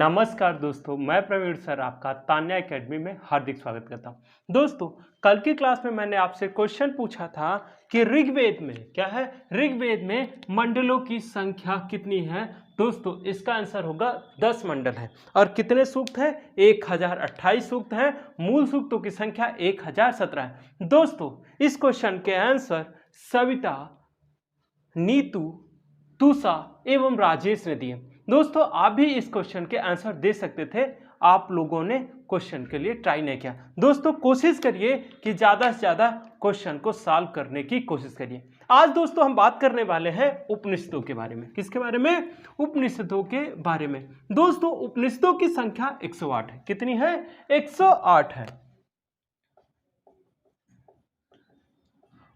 नमस्कार दोस्तों, मैं प्रवीण सर आपका तान्या एकेडमी में हार्दिक स्वागत करता हूं। दोस्तों, कल की क्लास में मैंने आपसे क्वेश्चन पूछा था कि ऋग्वेद में क्या है, ऋग्वेद में मंडलों की संख्या कितनी है। दोस्तों, इसका आंसर होगा 10 मंडल है। और कितने सूक्त हैं? 1028 सूक्त हैं। मूल सूक्तों की संख्या 1017 है। दोस्तों, इस क्वेश्चन के आंसर सविता, नीतू, तुषा एवं राजेश ने दिए। दोस्तों, आप भी इस क्वेश्चन के आंसर दे सकते थे, आप लोगों ने क्वेश्चन के लिए ट्राई नहीं किया। दोस्तों, कोशिश करिए कि ज़्यादा से ज़्यादा क्वेश्चन को सॉल्व करने की कोशिश करिए। आज दोस्तों हम बात करने वाले हैं उपनिषदों के बारे में। किसके बारे में? उपनिषदों के बारे में। दोस्तों, उपनिषदों की संख्या 108 है। कितनी है? 108 है।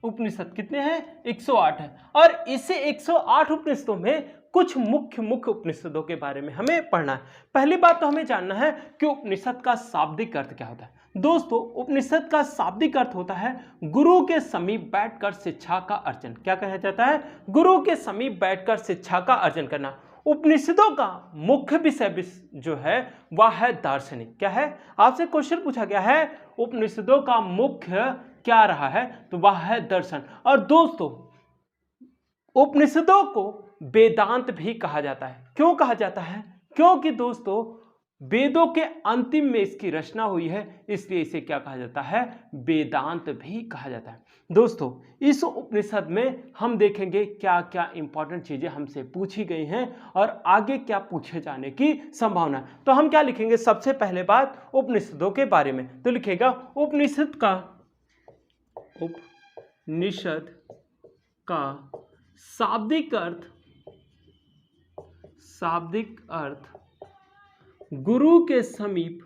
उपनिषद कितने हैं? 108 है। और इसे 108 उपनिषदों में कुछ मुख्य उपनिषदों के बारे में हमें पढ़ना है। पहली बात तो हमें जानना है कि उपनिषद का शाब्दिक अर्थ क्या होता है। दोस्तों, उपनिषद का शाब्दिक अर्थ होता है गुरु के समीप बैठकर शिक्षा का अर्जन। क्या कहा जाता है? गुरु के समीप बैठकर शिक्षा का अर्जन करना। उपनिषदों का मुख्य विषय जो है वह है दार्शनिक। क्या है? आपसे क्वेश्चन पूछा गया है उपनिषदों का मुख्य क्या रहा है, तो वह है दर्शन। और दोस्तों, उपनिषदों को वेदांत भी कहा जाता है। क्यों कहा जाता है? क्योंकि दोस्तों, वेदों के अंतिम में इसकी रचना हुई है, इसलिए इसे क्या कहा जाता है? वेदांत भी कहा जाता है। दोस्तों, इस उपनिषद में हम देखेंगे क्या क्या इंपॉर्टेंट चीजें हमसे पूछी गई हैं और आगे क्या पूछे जाने की संभावना है। तो हम क्या लिखेंगे? सबसे पहले बात उपनिषदों के बारे में, तो लिखेगा उपनिषद का शाब्दिक अर्थ गुरु के समीप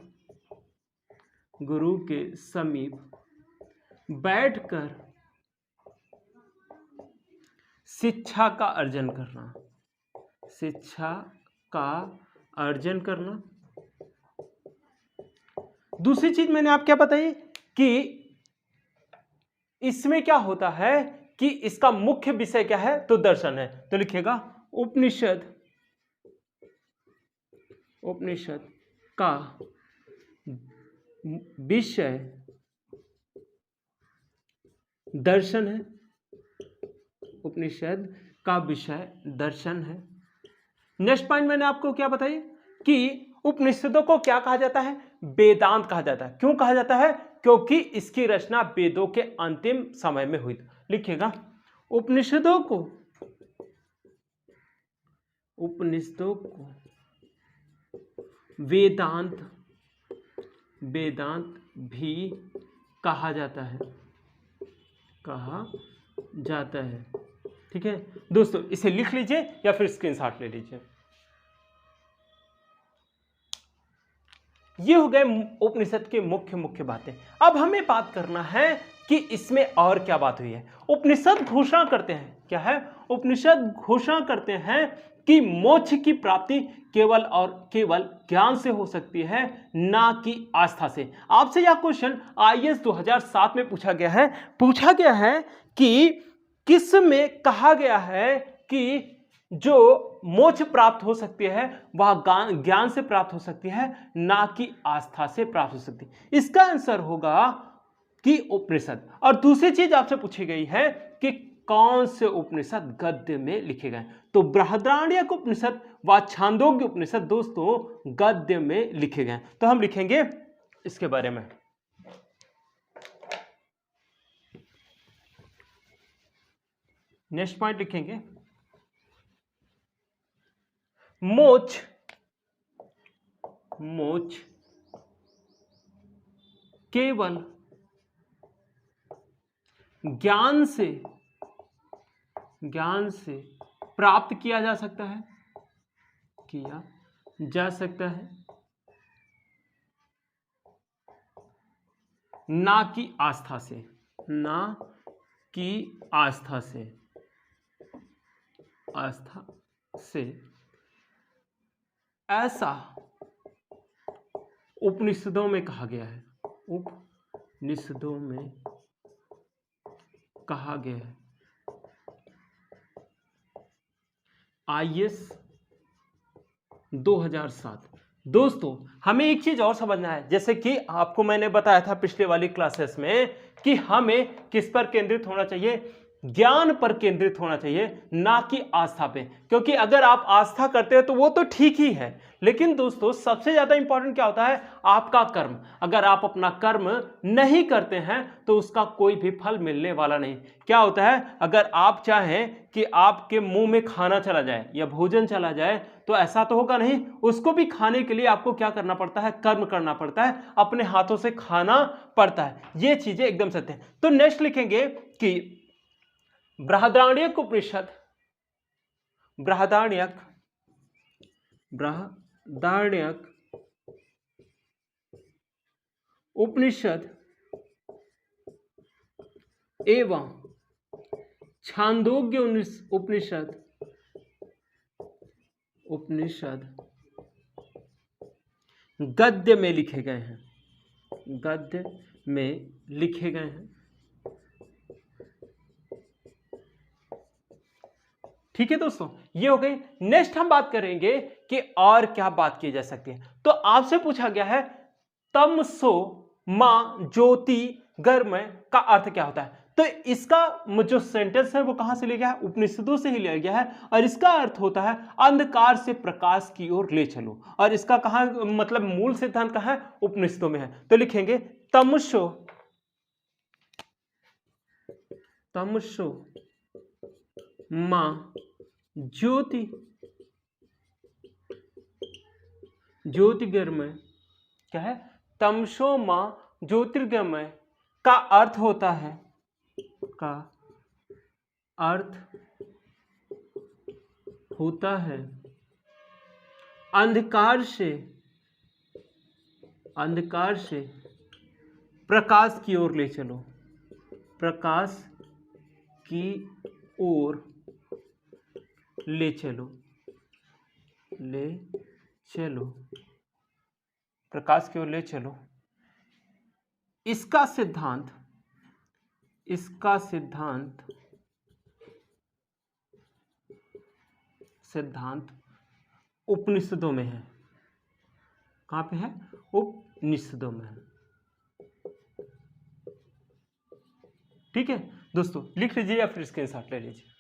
बैठकर शिक्षा का अर्जन करना। दूसरी चीज मैंने आप क्या बताई कि इसमें क्या होता है कि इसका मुख्य विषय क्या है, तो दर्शन है। तो लिखिएगा उपनिषद का विषय दर्शन है। उपनिषद का विषय दर्शन है। नेक्स्ट पॉइंट मैंने आपको क्या बताई कि उपनिषदों को क्या कहा जाता है? वेदांत कहा जाता है। क्यों कहा जाता है? क्योंकि इसकी रचना वेदों के अंतिम समय में हुई। लिखिएगा उपनिषदों को वेदांत भी कहा जाता है। ठीक है दोस्तों, इसे लिख लीजिए या फिर स्क्रीनशॉट ले लीजिए। ये हो गए उपनिषद के मुख्य बातें। अब हमें बात करना है कि इसमें और क्या बात हुई है। उपनिषद घोषणा करते हैं, क्या है? उपनिषद घोषणा करते हैं कि मोक्ष की प्राप्ति केवल और केवल ज्ञान से हो सकती है, ना कि आस्था से। आपसे यह क्वेश्चन IAS 2007 में पूछा गया है कि किस में कहा गया है कि जो मोक्ष प्राप्त हो सकती है वह ज्ञान से प्राप्त हो सकती है, ना कि आस्था से प्राप्त हो सकती है। इसका आंसर होगा कि उपनिषद। और दूसरी चीज आपसे पूछी गई है कि कौन से उपनिषद गद्य में लिखे गए, तो बृहदारण्यक उपनिषद व छांदोग्य उपनिषद दोस्तों गद्य में लिखे गए। तो हम लिखेंगे इसके बारे में। नेक्स्ट पॉइंट लिखेंगे मोक्ष केवल ज्ञान से प्राप्त किया जा सकता है, ना कि आस्था से। ऐसा उपनिषदों में कहा गया है। IAS 2007 दोस्तों हमें एक चीज और समझना है, जैसे कि आपको मैंने बताया था पिछले वाली क्लासेस में कि हमें किस पर केंद्रित होना चाहिए, ज्ञान पर केंद्रित होना चाहिए, ना कि आस्था पे। क्योंकि अगर आप आस्था करते हैं तो वो तो ठीक ही है, लेकिन दोस्तों सबसे ज्यादा इंपॉर्टेंट क्या होता है, आपका कर्म। अगर आप अपना कर्म नहीं करते हैं तो उसका कोई भी फल मिलने वाला नहीं। क्या होता है, अगर आप चाहें कि आपके मुंह में खाना चला जाए या भोजन चला जाए तो ऐसा तो होगा नहीं, उसको भी खाने के लिए आपको क्या करना पड़ता है, कर्म करना पड़ता है, अपने हाथों से खाना पड़ता है। ये चीजें एकदम सत्य है। तो नेक्स्ट लिखेंगे कि बृहदारण्यक उपनिषद, बृहदारण्यक बृहदारण्यक उपनिषद एवं छांदोग्य उपनिषद गद्य में लिखे गए हैं, गद्य में लिखे गए हैं। ठीक है दोस्तों, ये हो गई। नेक्स्ट हम बात करेंगे कि और क्या बात की जा सकती है। तो आपसे पूछा गया है तमसो मां ज्योति गर्मय का अर्थ क्या होता है। तो इसका जो सेंटेंस है वो कहां से लिया गया है, उपनिषदों से ही लिया गया है, और इसका अर्थ होता है अंधकार से प्रकाश की ओर ले चलो। और इसका कहां मतलब मूल सिद्धांत कहां है, उपनिषदों में है। तो लिखेंगे तमसो मां ज्योतिर्गमय क्या है, तमसो मां ज्योतिर्गमय का अर्थ होता है, का अर्थ होता है अंधकार से प्रकाश की ओर ले चलो, प्रकाश की ओर ले चलो, प्रकाश की ओर ले चलो। इसका सिद्धांत उपनिषदों में है। कहां पे है, उपनिषदों में है। ठीक है दोस्तों, लिख लीजिए या फिर स्क्रीनशॉट ले लीजिए।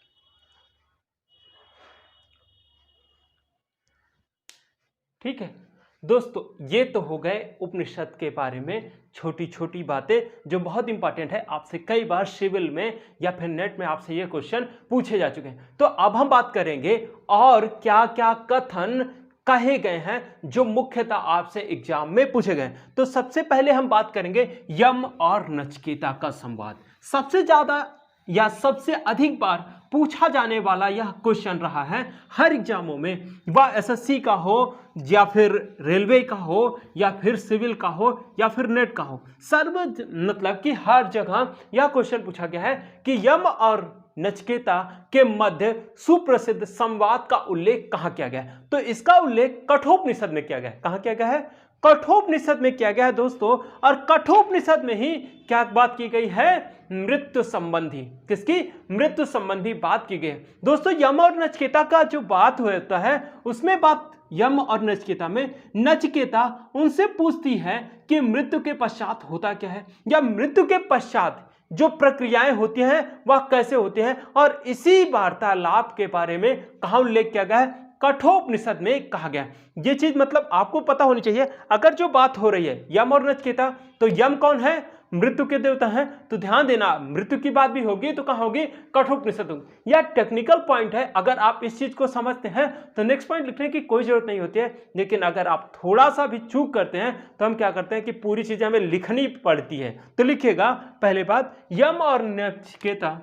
ठीक है दोस्तों, ये तो हो गए उपनिषद के बारे में छोटी छोटी बातें जो बहुत इंपॉर्टेंट है, आपसे कई बार सिविल में या फिर नेट में आपसे ये क्वेश्चन पूछे जा चुके हैं। तो अब हम बात करेंगे और क्या क्या कथन कहे गए हैं जो मुख्यतः आपसे एग्जाम में पूछे गए। तो सबसे पहले हम बात करेंगे यम और नचिकेता का संवाद। सबसे ज्यादा या सबसे अधिक बार पूछा जाने वाला यह क्वेश्चन रहा है हर एग्जामों में, वह एसएससी का हो या फिर रेलवे का हो या फिर सिविल का हो या फिर नेट का हो, मतलब कि हर जगह यह क्वेश्चन पूछा गया है कि यम और नचिकेता के मध्य सुप्रसिद्ध संवाद का उल्लेख कहां किया गया है। तो इसका उल्लेख कठोपनिषद में किया गया है। कहां किया गया है, कठोपनिषद में किया गया है दोस्तों। और कठोपनिषद में ही क्या बात की गई है, मृत्यु संबंधी, किसकी, मृत्यु संबंधी बात की गई है। दोस्तों यम और नचिकेता का जो बात होता है उसमें बात यम और नचिकेता में नचिकेता उनसे पूछती है कि मृत्यु के पश्चात होता क्या है, या मृत्यु के पश्चात जो प्रक्रियाएं होती हैं वह कैसे होती हैं। और इसी वार्तालाप के बारे में कहां उल्लेख किया गया है, कठोपनिषद में कहा गया। ये चीज मतलब आपको पता होनी चाहिए। अगर जो बात हो रही है यम और नचिकेता, तो यम कौन है, मृत्यु के देवता हैं, तो ध्यान देना मृत्यु की बात भी होगी तो कहां होगी, कठोपनिषद होगी। यह टेक्निकल पॉइंट है, अगर आप इस चीज को समझते हैं तो नेक्स्ट पॉइंट लिखने की कोई जरूरत नहीं होती है। लेकिन अगर आप थोड़ा सा भी चूक करते हैं तो हम क्या करते हैं कि पूरी चीजें हमें लिखनी पड़ती है। तो लिखिएगा पहले बात, यम और नचिकेता,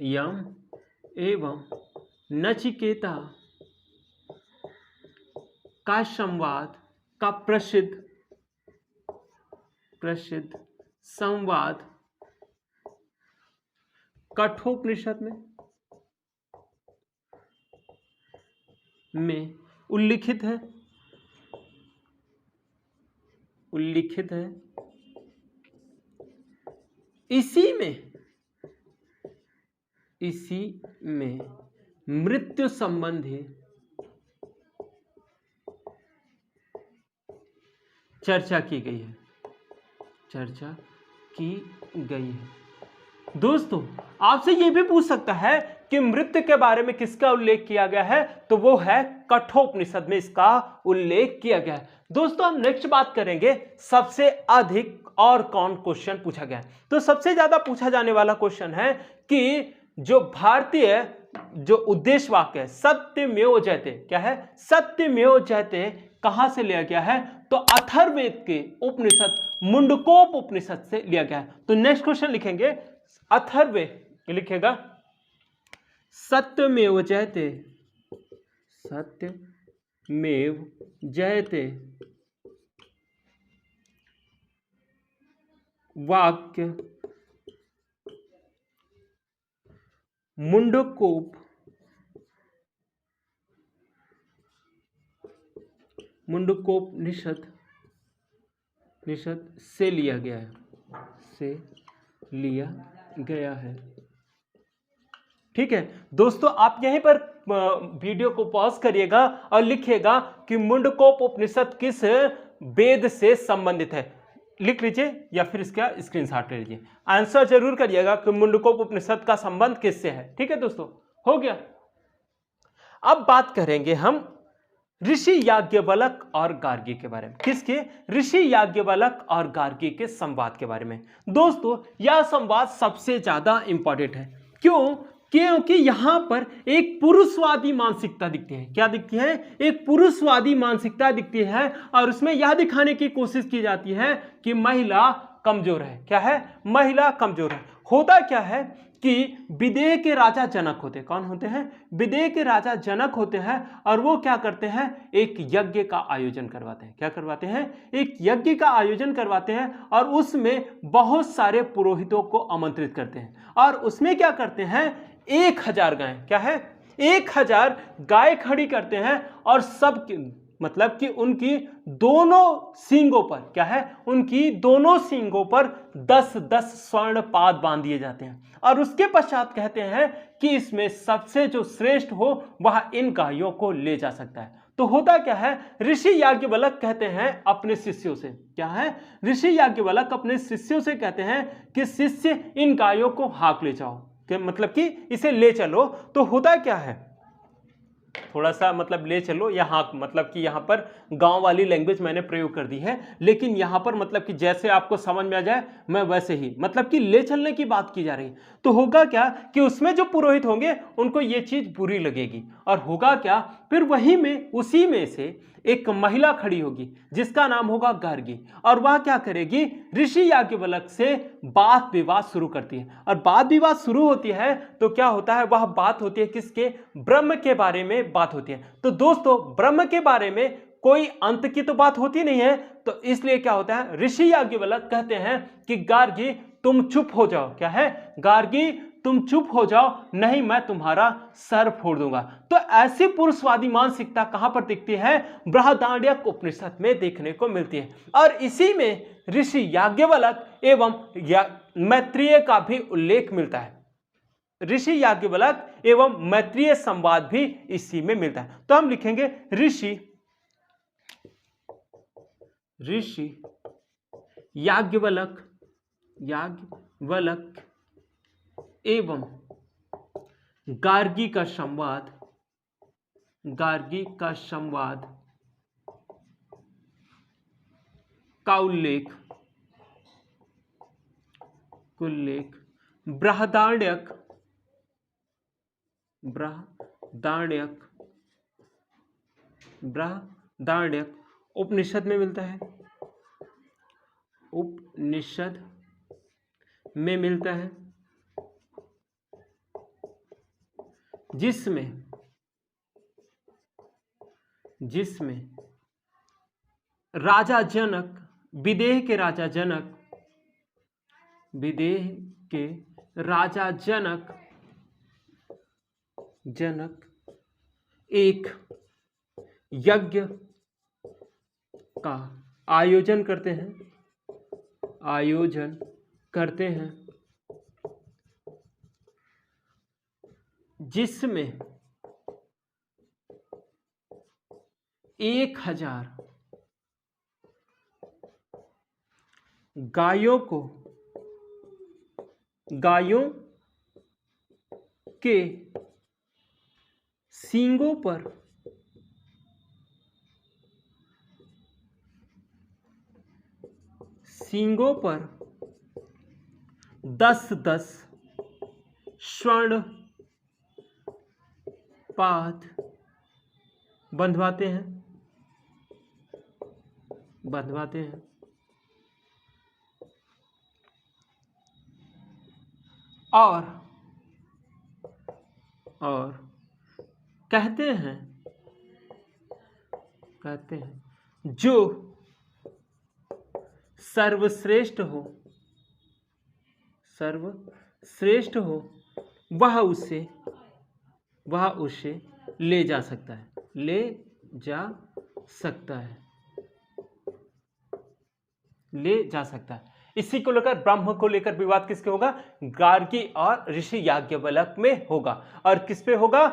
यम एवं नचिकेता का संवाद, का प्रसिद्ध संवाद कठोपनिषद में उल्लिखित है। इसी में मृत्यु संबंधी चर्चा की गई है, चर्चा की गई है। दोस्तों आपसे ये भी पूछ सकता है कि मृत्यु के बारे में किसका उल्लेख किया गया है, तो वो है कठोपनिषद में इसका उल्लेख किया गया है। दोस्तों हम नेक्स्ट बात करेंगे सबसे अधिक और कौन क्वेश्चन पूछा गया है। तो सबसे ज्यादा पूछा जाने वाला क्वेश्चन है कि जो भारतीय जो उद्देश्य वाक्य है सत्यमेव जयते, क्या है, सत्यमेव जयते, कहां से लिया गया है, तो अथर्ववेद के उपनिषद मुंडकोप उपनिषद से लिया गया है। तो नेक्स्ट क्वेश्चन लिखेंगे अथर्ववेद, लिखेगा सत्यमेव जयते, सत्यमेव जयते वाक्य मुंडकोप निषद से लिया गया है, से लिया गया है। ठीक है दोस्तों, आप यहीं पर वीडियो को पॉज करिएगा और लिखिएगा कि मुंडकोप उपनिषद किस वेद से संबंधित है, लिख लीजिए या फिर इसका स्क्रीनशॉट ले लीजिए। आंसर जरूर करिएगा कि मुंडकोप उपनिषद का संबंध किससे है। ठीक है दोस्तों, हो गया। अब बात करेंगे हम ऋषि याज्ञवल्क और गार्गी के बारे में। किसके? ऋषि याज्ञवल्क और गार्गी के संवाद के बारे में। दोस्तों यह संवाद सबसे ज्यादा इंपॉर्टेंट है। क्यों? क्योंकि यहां पर एक पुरुषवादी मानसिकता दिखती है। क्या दिखती है? एक पुरुषवादी मानसिकता दिखती है और उसमें यह दिखाने की कोशिश की जाती है कि महिला कमजोर है। क्या है? महिला कमजोर है। होता क्या है कि विदेह के राजा जनक होते, कौन होते हैं? विदेह के राजा जनक होते हैं और वो क्या करते हैं? एक यज्ञ का आयोजन करवाते हैं। क्या करवाते हैं? एक यज्ञ का आयोजन करवाते हैं और उसमें बहुत सारे पुरोहितों को आमंत्रित करते हैं और उसमें क्या करते हैं? 1000 गाय, क्या है? 1000 गाय खड़ी करते हैं और सब मतलब कि उनकी दोनों सींगों पर, क्या है? उनकी दोनों सींगों पर 10-10 स्वर्ण पाद बांध दिए जाते हैं और उसके पश्चात कहते हैं कि इसमें सबसे जो श्रेष्ठ हो वह इन गायों को ले जा सकता है। तो होता क्या है? ऋषि याज्ञवल्क कहते हैं अपने शिष्यों से, क्या है? ऋषि याज्ञवल्क अपने शिष्यों से कहते हैं कि शिष्य इन गायों को हाँक ले जाओ, कि मतलब कि इसे ले चलो। तो होता क्या है, थोड़ा सा मतलब ले चलो यहाँ, मतलब कि यहाँ पर गांव वाली लैंग्वेज मैंने प्रयोग कर दी है, लेकिन यहाँ पर मतलब कि जैसे आपको समझ में आ जाए मैं वैसे ही, मतलब कि ले चलने की बात की जा रही है। तो होगा क्या कि उसमें जो पुरोहित होंगे उनको ये चीज बुरी लगेगी और होगा क्या, फिर वही में उसी में से एक महिला खड़ी होगी जिसका नाम होगा गार्गी और वह क्या करेगी? ऋषि याज्ञवल्क से बात विवाद शुरू करती है और बात विवाद शुरू होती है तो क्या होता है? वह बात होती है किसके? ब्रह्म के बारे में बात होती है। तो दोस्तों ब्रह्म के बारे में कोई अंत की तो बात होती नहीं है, तो इसलिए क्या होता है? ऋषि याज्ञवल्क कहते हैं कि गार्गी तुम चुप हो जाओ। क्या है? गार्गी तुम चुप हो जाओ, नहीं मैं तुम्हारा सर फोड़ दूंगा। तो ऐसी पुरुषवादी मानसिकता कहां पर दिखती है? बृहदारण्यक उपनिषद में देखने को मिलती है और इसी में ऋषि याज्ञवल्क एवं मैत्रेय का भी उल्लेख मिलता है। ऋषि याज्ञवल्क एवं मैत्रेय संवाद भी इसी में मिलता है। तो हम लिखेंगे ऋषि याज्ञवल्क एवं गार्गी का संवाद का उल्लेख बृहदारण्यक उपनिषद में मिलता है, उपनिषद में मिलता है, जिसमें राजा जनक, विदेह के राजा जनक एक यज्ञ का आयोजन करते हैं जिसमें 1000 गायों के सींगों पर सींगों पर 10-10 स्वर्ण पात बंधवाते हैं और कहते हैं जो सर्वश्रेष्ठ हो वह उसे ले जा सकता है। इसी को लेकर ब्रह्म को लेकर विवाद किसके होगा? गार्गी और ऋषि याज्ञवल्क्य में होगा। और किस पे होगा?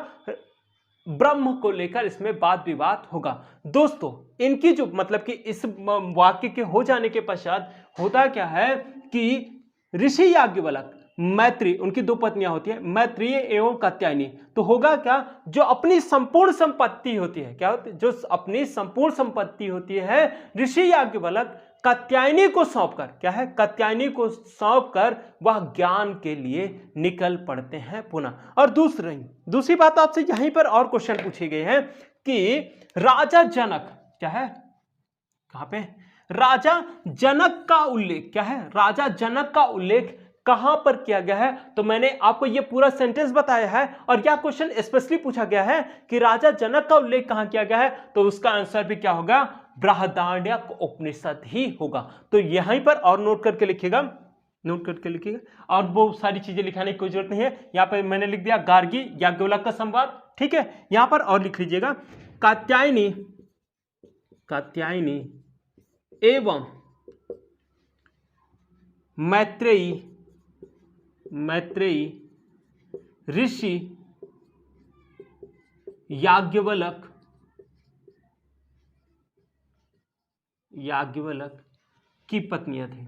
ब्रह्म को लेकर इसमें वाद विवाद होगा। दोस्तों इनकी जो मतलब कि इस वाक्य के हो जाने के पश्चात होता क्या है कि ऋषि याज्ञवल्क्य मैत्री, उनकी दो पत्नियां होती है, मैत्रेयी एवं कात्यायनी। तो होगा क्या? जो अपनी संपूर्ण संपत्ति होती है, क्या होती है? जो अपनी संपूर्ण संपत्ति होती है, ऋषि याज्ञवल्क्य कात्यायनी को सौंपकर, क्या है? कात्यायनी को सौंपकर वह ज्ञान के लिए निकल पड़ते हैं पुनः। और दूसरी बात आपसे यहीं पर और क्वेश्चन पूछे गए हैं कि राजा जनक, क्या है? कहां पे? राजा जनक का उल्लेख, क्या है? राजा जनक का उल्लेख कहां पर किया गया है? तो मैंने आपको यह पूरा सेंटेंस बताया है और यह क्वेश्चन स्पेशली पूछा गया है कि राजा जनक का उल्लेख कहां किया गया है, तो उसका आंसर भी क्या होगा? बृहदारण्यक उपनिषद ही होगा। तो यहीं पर और नोट करके लिखिएगा, और वो सारी चीजें लिखाने की कोई जरूरत नहीं है। यहां पर मैंने लिख दिया गार्गी याज्ञवल्क्य का संवाद, ठीक है। यहां पर और लिख लीजिएगा कात्यायनी एवं मैत्रेयी ऋषि याज्ञवल्क्य की पत्नियां थी,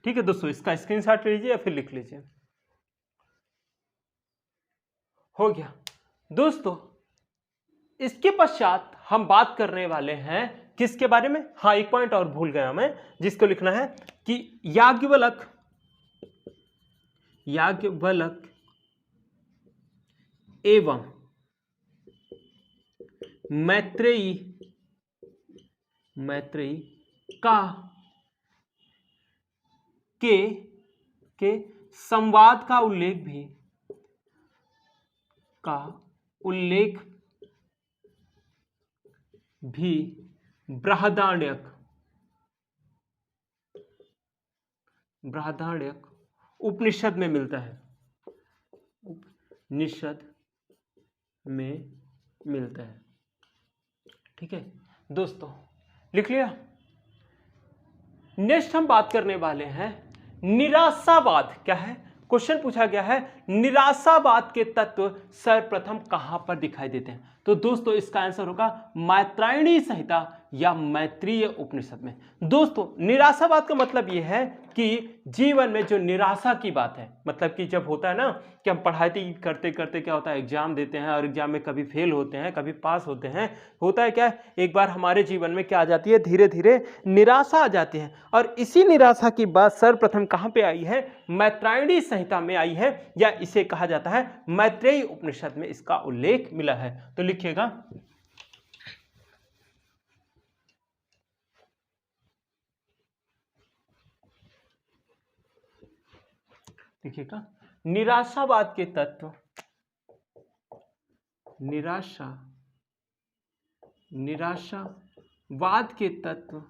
ठीक है दोस्तों। इसका स्क्रीनशॉट लीजिए या फिर लिख लीजिए। हो गया दोस्तों। इसके पश्चात हम बात करने वाले हैं किसके बारे में? हाँ, एक पॉइंट और भूल गया मैं, जिसको लिखना है कि याज्ञवल्क्य एवं मैत्रेयी का के संवाद का उल्लेख भी बृहदारण्यक उपनिषद में मिलता है, ठीक है दोस्तों। लिख लिया? नेक्स्ट हम बात करने वाले हैं निराशावाद। क्या है? क्वेश्चन पूछा गया है निराशावाद के तत्व सर्वप्रथम कहां पर दिखाई देते हैं? तो दोस्तों इसका आंसर होगा मैत्रायणी संहिता या मैत्रेयी उपनिषद में। दोस्तों निराशावाद का मतलब यह है कि जीवन में जो निराशा की बात है, मतलब कि जब होता है ना कि हम पढ़ाई करते करते क्या होता है, एग्जाम देते हैं और एग्जाम में कभी फेल होते हैं, कभी पास होते हैं, होता है क्या, एक बार हमारे जीवन में क्या आ जाती है, धीरे धीरे निराशा आ जाती है। और इसी निराशा की बात सर्वप्रथम कहां पे आई है? मैत्रायणी संहिता में आई है, या इसे कहा जाता है मैत्रेयी उपनिषद में इसका उल्लेख मिला है। तो लिखिएगा निराशावाद के तत्व, निराशावाद के तत्व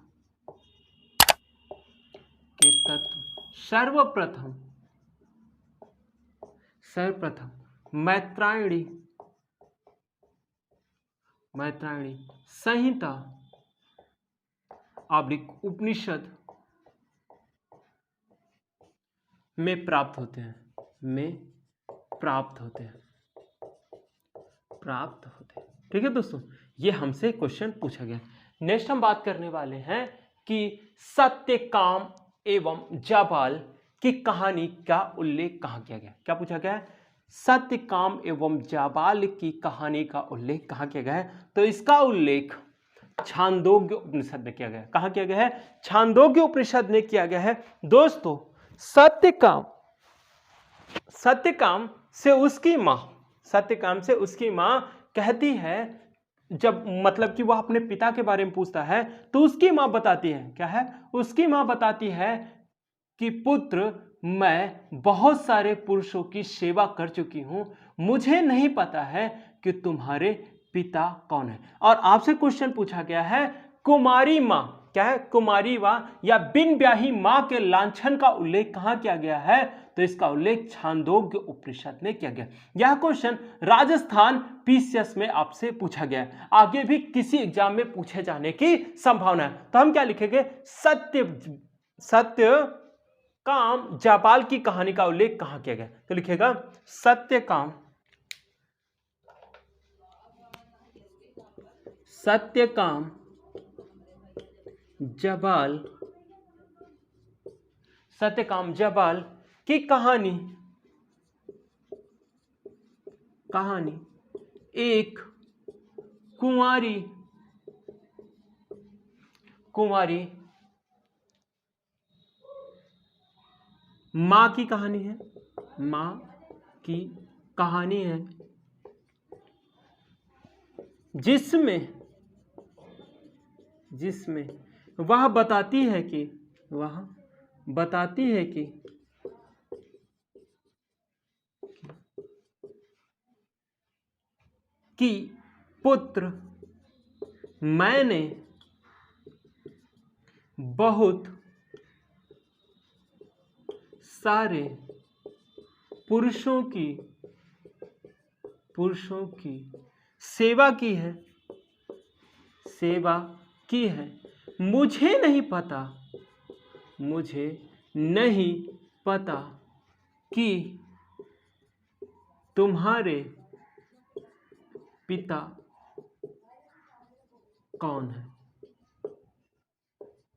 सर्वप्रथम मैत्रायणी संहिता उपनिषद में प्राप्त होते हैं, ठीक है दोस्तों, ये हमसे क्वेश्चन पूछा गया। नेक्स्ट हम बात करने वाले हैं कि सत्यकाम एवं जाबाल की कहानी का उल्लेख कहाँ किया गया। क्या पूछा गया है? सत्यकाम एवं जाबाल की कहानी का उल्लेख कहाँ किया गया है? तो इसका उल्लेख छांदोग्य उपनिषद में किया गया है। कहाँ किया गया है? छांदोग्य उपनिषद में किया गया है। दोस्तों, सत्यकाम से उसकी मां कहती है, जब मतलब कि वह अपने पिता के बारे में पूछता है तो उसकी मां बताती है, क्या है? उसकी मां बताती है कि पुत्र, मैं बहुत सारे पुरुषों की सेवा कर चुकी हूं, मुझे नहीं पता है कि तुम्हारे पिता कौन है। और आपसे क्वेश्चन पूछा गया है, कुमारी मां, क्या है? कुमारी मां या बिन ब्याही मां के लांछन का उल्लेख कहां किया गया है? तो इसका उल्लेख छांदोग्य उपनिषद में किया गया। यह क्वेश्चन राजस्थान पीसीएस में आपसे पूछा गया है, आगे भी किसी एग्जाम में पूछे जाने की संभावना है। तो हम क्या लिखेंगे? सत्य काम जाबाल की कहानी का उल्लेख कहां किया गया? तो लिखेगा सत्यकाम जाबाल की कहानी एक कुंवारी मां की कहानी है, मां की कहानी है, जिसमें वह बताती है कि पुत्र, मैंने बहुत सारे पुरुषों की सेवा की है, मुझे नहीं पता कि तुम्हारे पिता कौन है।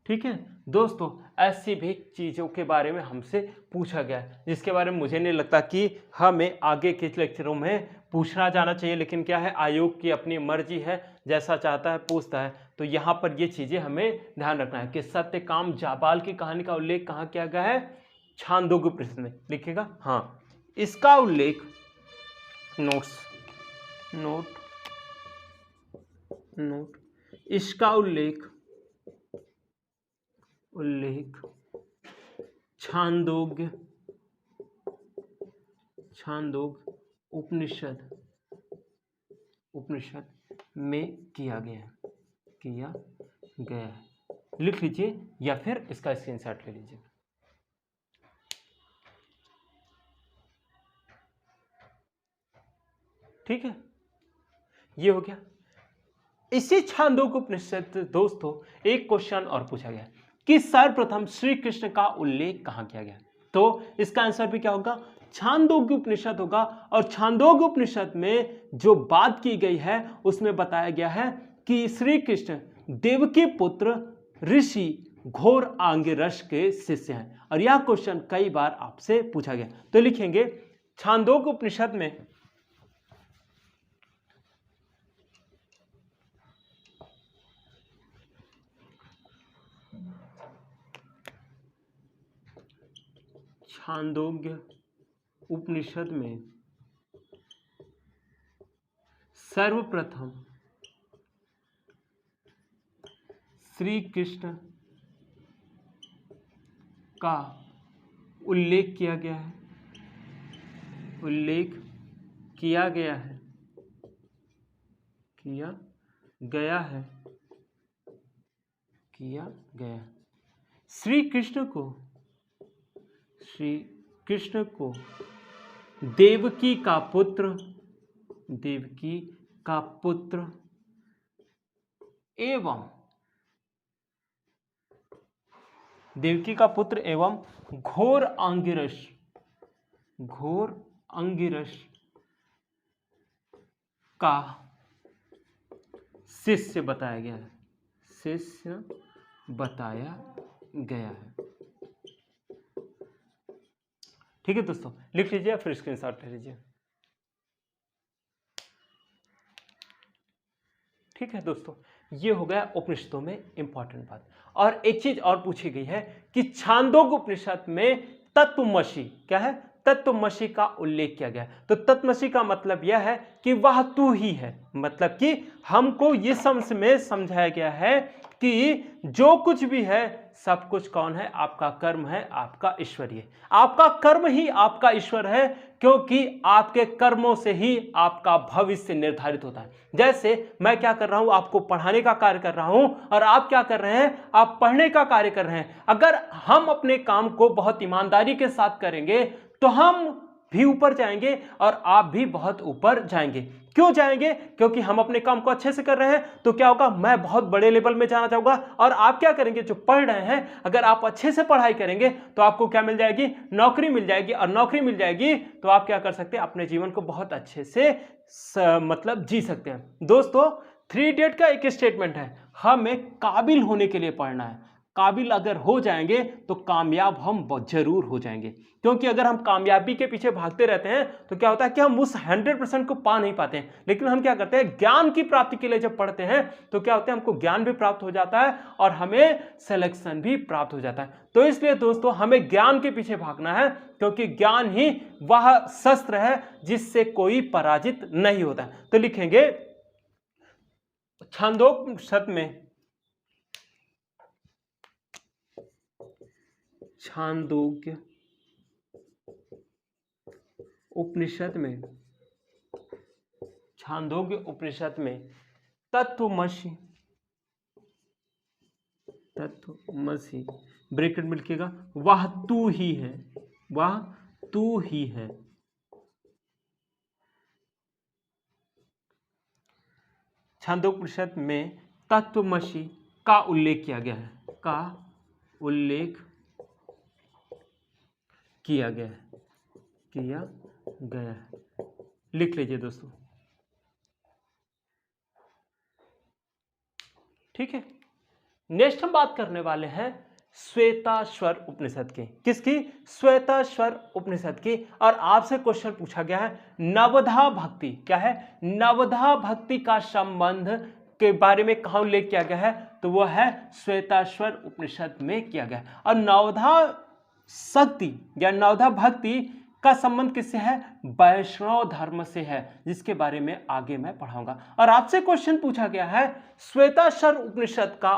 ठीक है दोस्तों, ऐसी भी चीजों के बारे में हमसे पूछा गया है जिसके बारे में मुझे नहीं लगता कि हमें आगे के लेक्चरों में पूछना जाना चाहिए, लेकिन क्या है, आयोग की अपनी मर्जी है, जैसा चाहता है पूछता है। तो यहाँ पर ये चीजें हमें ध्यान रखना है कि सत्यकाम जाबाल की कहानी का उल्लेख कहाँ किया गया है? छांदोग्य उपनिषद में। लिखेगा हाँ, इसका उल्लेख इसका उल्लेख छांदोग्य उपनिषद में किया गया है। लिख लीजिए या फिर इसका स्क्रीनशॉट ले लीजिए। ठीक है, ये हो गया। इसी छांदोग्य उपनिषद दोस्तों, एक क्वेश्चन और पूछा गया कि सर्वप्रथम श्री कृष्ण का उल्लेख कहां किया गया? तो इसका आंसर भी क्या होगा? छांदोग्य उपनिषद होगा। और छांदोग्य उपनिषद में जो बात की गई है उसमें बताया गया है कि श्री कृष्ण देवकी पुत्र ऋषि घोर आंगिरस के शिष्य हैं। और यह क्वेश्चन कई बार आपसे पूछा गया। तो लिखेंगे छांदोग्य उपनिषद में सर्वप्रथम श्री कृष्ण का उल्लेख किया गया है। श्री कृष्ण को देवकी का पुत्र एवं घोर अंगिरस का शिष्य बताया गया है, शिष्य बताया गया है। ठीक है दोस्तों, लिख लीजिए फिर स्क्रीनशॉट ले लीजिए। ठीक है दोस्तों, ये हो गया उपनिषदों में इंपॉर्टेंट बात। और एक चीज और पूछी गई है कि छांदोग्य उपनिषद में तत्वमसि क्या है, तत्वमसि का उल्लेख किया गया है। तो तत्वमसि का मतलब यह है कि वह तू ही है, मतलब कि हमको ये समझ में समझाया गया है कि जो कुछ भी है सब कुछ कौन है, आपका कर्म है, आपका ईश्वर है। आपका कर्म ही आपका ईश्वर है, क्योंकि आपके कर्मों से ही आपका भविष्य निर्धारित होता है। जैसे मैं क्या कर रहा हूं, आपको पढ़ाने का कार्य कर रहा हूं, और आप क्या कर रहे हैं, आप पढ़ने का कार्य कर रहे हैं। अगर हम अपने काम को बहुत ईमानदारी के साथ करेंगे तो हम भी ऊपर जाएंगे और आप भी बहुत ऊपर जाएंगे। क्यों जाएंगे? क्योंकि हम अपने काम को अच्छे से कर रहे हैं। तो क्या होगा, मैं बहुत बड़े लेवल में जाना चाहूंगा, और आप क्या करेंगे, जो पढ़ रहे हैं, अगर आप अच्छे से पढ़ाई करेंगे तो आपको क्या मिल जाएगी, नौकरी मिल जाएगी। और नौकरी मिल जाएगी तो आप क्या कर सकते हैं, अपने जीवन को बहुत अच्छे से मतलब जी सकते हैं। दोस्तों, 3 इडियट का एक स्टेटमेंट है, हमें काबिल होने के लिए पढ़ना है। काबिल अगर हो जाएंगे तो कामयाब हम जरूर हो जाएंगे। क्योंकि अगर हम कामयाबी के पीछे भागते रहते हैं तो क्या होता है कि हम उस 100% को पा नहीं पाते हैं। लेकिन हम क्या करते हैं, ज्ञान की प्राप्ति के लिए जब पढ़ते हैं तो क्या होता है, हमको ज्ञान भी प्राप्त हो जाता है और हमें सिलेक्शन भी प्राप्त हो जाता है। तो इसलिए दोस्तों, हमें ज्ञान के पीछे भागना है, क्योंकि ज्ञान ही वह शस्त्र है जिससे कोई पराजित नहीं होता। तो लिखेंगे छांदोग्य में, छांदोग्य उपनिषद में, छांदोग्य उपनिषद में तत्वमसि, तत्वमसि ब्रैकेट में लिखिएगा, वह तू ही है, वह तू ही है। छांदोग्य उपनिषद में तत्वमसि का उल्लेख किया गया है, का उल्लेख किया गया है, किया गया है। लिख लीजिए दोस्तों। ठीक है, नेक्स्ट हम बात करने वाले हैं श्वेताश्वर उपनिषद की। किसकी? श्वेताश्वर उपनिषद की। और आपसे क्वेश्चन पूछा गया है नवधा भक्ति, क्या है, नवधा भक्ति का संबंध के बारे में कहां उल्लेख किया गया है, तो वह है श्वेताश्वर उपनिषद में किया गया। और नवधा शक्ति या नवधा भक्ति का संबंध किससे है, वैष्णव धर्म से है, जिसके बारे में आगे मैं पढ़ाऊंगा। और आपसे क्वेश्चन पूछा गया है श्वेताश्वर उपनिषद का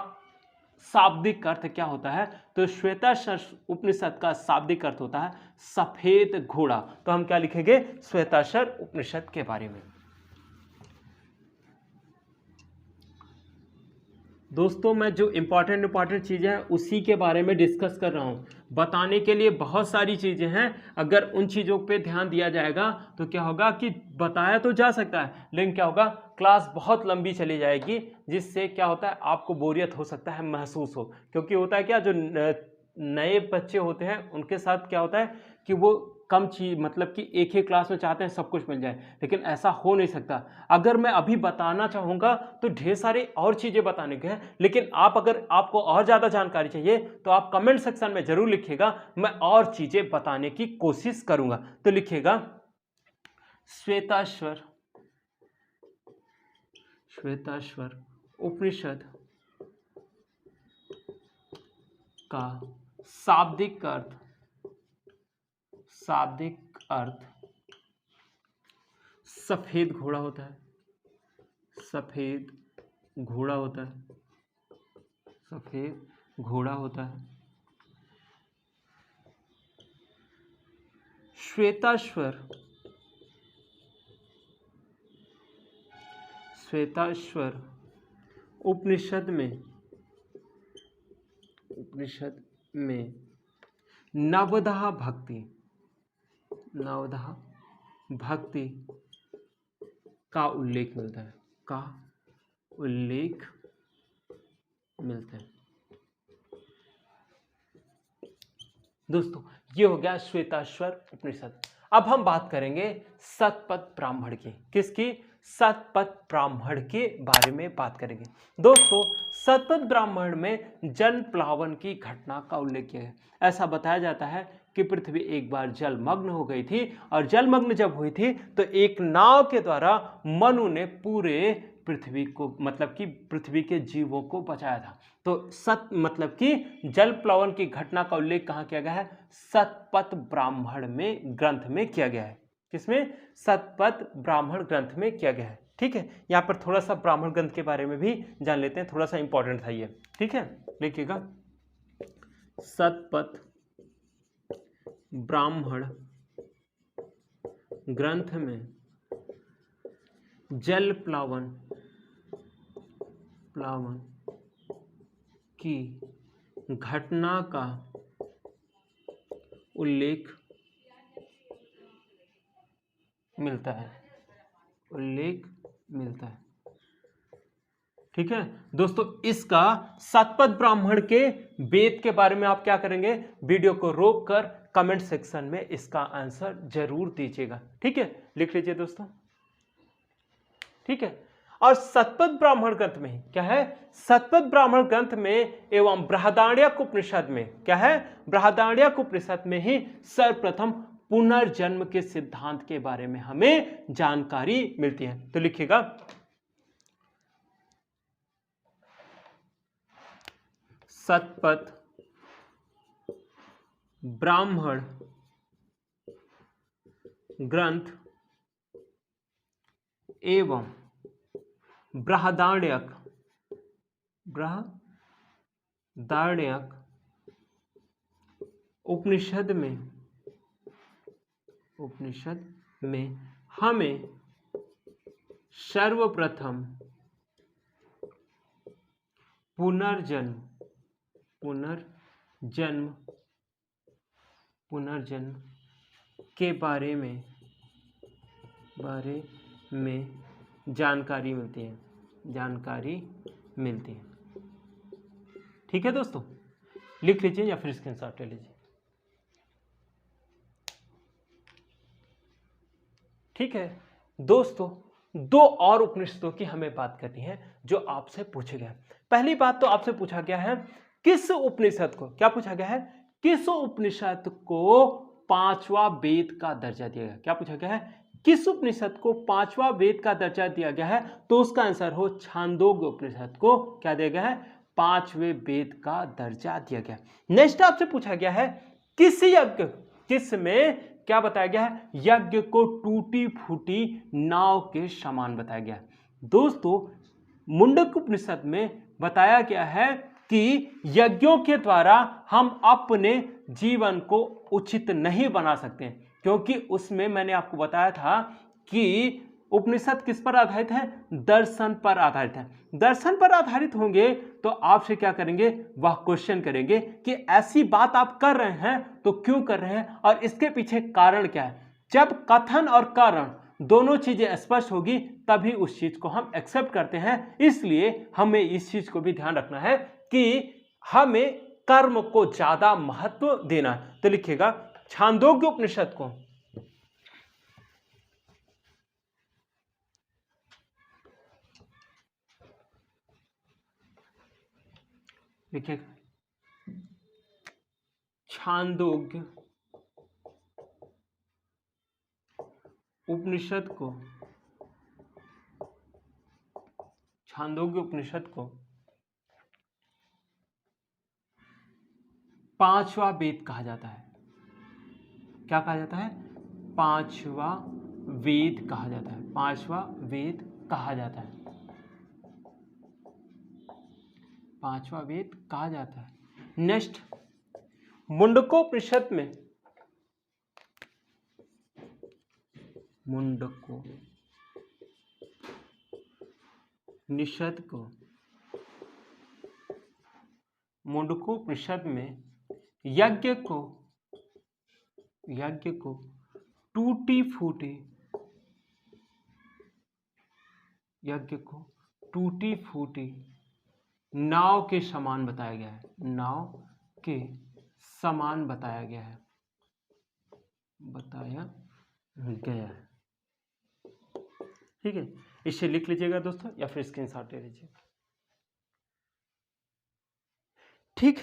शाब्दिक अर्थ क्या होता है, तो श्वेताश्वर उपनिषद का शाब्दिक अर्थ होता है सफेद घोड़ा। तो हम क्या लिखेंगे, श्वेताश्वर उपनिषद के बारे में। दोस्तों, मैं जो इंपॉर्टेंट चीज़ें हैं उसी के बारे में डिस्कस कर रहा हूँ। बताने के लिए बहुत सारी चीज़ें हैं, अगर उन चीज़ों पे ध्यान दिया जाएगा तो क्या होगा कि बताया तो जा सकता है, लेकिन क्या होगा, क्लास बहुत लंबी चली जाएगी, जिससे क्या होता है, आपको बोरियत हो सकता है महसूस हो। क्योंकि होता है क्या, जो नए बच्चे होते हैं उनके साथ क्या होता है कि वो कम चीज, मतलब कि एक ही क्लास में चाहते हैं सब कुछ मिल जाए, लेकिन ऐसा हो नहीं सकता। अगर मैं अभी बताना चाहूँगा तो ढेर सारी और चीज़ें बताने के हैं, लेकिन अगर आपको और ज़्यादा जानकारी चाहिए तो आप कमेंट सेक्शन में ज़रूर लिखिएगा, मैं और चीज़ें बताने की कोशिश करूँगा। तो लिखिएगा श्वेताश्वर, श्वेताश्वर उपनिषद का शाब्दिक अर्थ, शाब्दिक अर्थ सफेद घोड़ा होता है, सफेद घोड़ा होता है, सफेद घोड़ा होता है। श्वेताश्वर, श्वेताश्वर उपनिषद में, उपनिषद में नवधा भक्ति, नवधा भक्ति का उल्लेख मिलता है, का उल्लेख मिलता है। दोस्तों, ये हो गया श्वेताश्वर उपनिषद। अब हम बात करेंगे शतपथ ब्राह्मण की। किसकी? शतपथ ब्राह्मण के बारे में बात करेंगे। दोस्तों, शतपथ ब्राह्मण में जल प्लावन की घटना का उल्लेख किया है। ऐसा बताया जाता है कि पृथ्वी एक बार जलमग्न हो गई थी, और जलमग्न जब हुई थी तो एक नाव के द्वारा मनु ने पूरे पृथ्वी को, मतलब कि पृथ्वी के जीवों को बचाया था। तो मतलब कि जल प्लावन की घटना का उल्लेख कहाँ किया गया है? शतपथ ब्राह्मण में ग्रंथ में किया गया है। किसमें? शतपथ ब्राह्मण ग्रंथ में किया गया है। ठीक है, यहाँ पर थोड़ा सा ब्राह्मण ग्रंथ के बारे में भी जान लेते हैं, थोड़ा सा इंपॉर्टेंट था ये। ठीक है, लिखिएगा, शतपथ ब्राह्मण ग्रंथ में जल प्लावन की घटना का उल्लेख मिलता है। ठीक है दोस्तों, इसका शतपथ ब्राह्मण के वेद के बारे में आप क्या करेंगे? वीडियो को रोक कर कमेंट सेक्शन में इसका आंसर जरूर दीजिएगा। ठीक है, लिख लीजिए दोस्तों। ठीक है, और शतपथ ब्राह्मण ग्रंथ में क्या है? शतपथ ब्राह्मण ग्रंथ में एवं बृहदारण्यक उपनिषद में क्या है? बृहदारण्यक उपनिषद में ही सर्वप्रथम पुनर्जन्म के सिद्धांत के बारे में हमें जानकारी मिलती है। तो लिखिएगा, शतपथ ब्राह्मण ग्रंथ एवं बृहदारण्यक उपनिषद में हमें सर्वप्रथम पुनर्जन्म के बारे में जानकारी मिलती है। ठीक है दोस्तों, लिख लीजिए या फिर स्क्रीनशॉट ले लीजिए। ठीक है दोस्तों, दो और उपनिषदों की हमें बात करनी है जो आपसे पूछे गए। पहली बात तो आपसे पूछा गया है, किस उपनिषद को, क्या पूछा गया है? किस उपनिषद को पांचवा वेद का दर्जा दिया गया? क्या पूछा गया है? किस उपनिषद को पांचवा वेद का दर्जा दिया गया है? तो उसका आंसर हो छांदोग्य उपनिषद को क्या दिया गया है? पांचवें वेद का दर्जा दिया गया। नेक्स्ट आपसे पूछा गया है, किस यज्ञ, किसमें क्या बताया गया है? यज्ञ को टूटी फूटी नाव के समान बताया गया है। दोस्तों, मुंडक उपनिषद में बताया गया है कि यज्ञों के द्वारा हम अपने जीवन को उचित नहीं बना सकते, क्योंकि उसमें मैंने आपको बताया था कि उपनिषद किस पर आधारित है? दर्शन पर आधारित है। दर्शन पर आधारित होंगे तो आपसे क्या करेंगे? वह क्वेश्चन करेंगे कि ऐसी बात आप कर रहे हैं तो क्यों कर रहे हैं और इसके पीछे कारण क्या है। जब कथन और कारण दोनों चीजें स्पष्ट होगी तभी उस चीज को हम एक्सेप्ट करते हैं। इसलिए हमें इस चीज को भी ध्यान रखना है कि हमें कर्म को ज्यादा महत्व देना है। तो लिखिएगा, छांदोग्य उपनिषद को लिखिएगा, छांदोग्य उपनिषद को पांचवा वेद कहा जाता है। क्या कहा जाता है? पांचवा वेद कहा जाता है। पांचवा वेद कहा जाता है। पांचवा वेद कहा जाता है। नेक्स्ट, मुंडकोपनिषद में मुंडकोपनिषद में यज्ञ को टूटी फूटी नाव के समान बताया गया है। नाव के समान बताया गया है। ठीक है, इसे लिख लीजिएगा दोस्तों या फिर स्क्रीनशॉट ले लीजिए। ठीक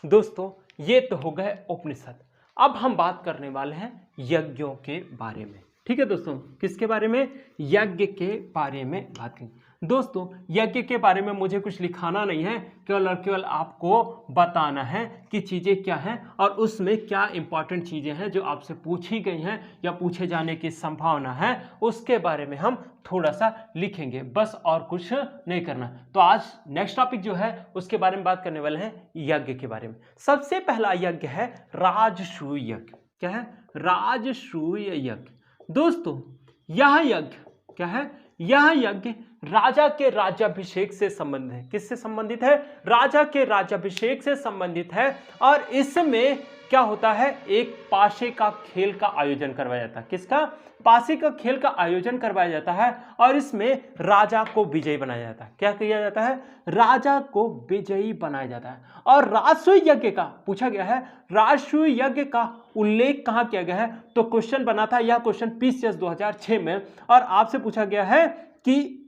दोस्तों, ये तो हो गए उपनिषद। अब हम बात करने वाले हैं यज्ञों के बारे में। ठीक है दोस्तों, किसके बारे में? यज्ञ के बारे में बात करेंगे। दोस्तों यज्ञ के बारे में मुझे कुछ लिखाना नहीं है, केवल और केवल आपको बताना है कि चीज़ें क्या हैं और उसमें क्या इंपॉर्टेंट चीज़ें हैं जो आपसे पूछी गई हैं या पूछे जाने की संभावना है, उसके बारे में हम थोड़ा सा लिखेंगे, बस और कुछ नहीं करना। तो आज नेक्स्ट टॉपिक जो है उसके बारे में बात करने वाले हैं यज्ञ के बारे में। सबसे पहला यज्ञ है राजसूय यज्ञ। क्या है? राजसूय यज्ञ। दोस्तों यह यज्ञ क्या है? यह यज्ञ राजा के राज्याभिषेक से संबंधित है। किससे संबंधित है? राजा के राज्याभिषेक से संबंधित है। और इसमें क्या होता है? एक पाशे का खेल का आयोजन करवाया जाता है। किसका? पाशे का खेल का आयोजन करवाया जाता है और इसमें राजा को विजयी बनाया जाता है। क्या किया जाता है? राजा को विजयी बनाया जाता है। और राजसूय यज्ञ का पूछा गया है, राजसूय यज्ञ का उल्लेख कहां किया गया है? तो क्वेश्चन बना था यह क्वेश्चन पीसीएस 2006 में, और आपसे पूछा गया है कि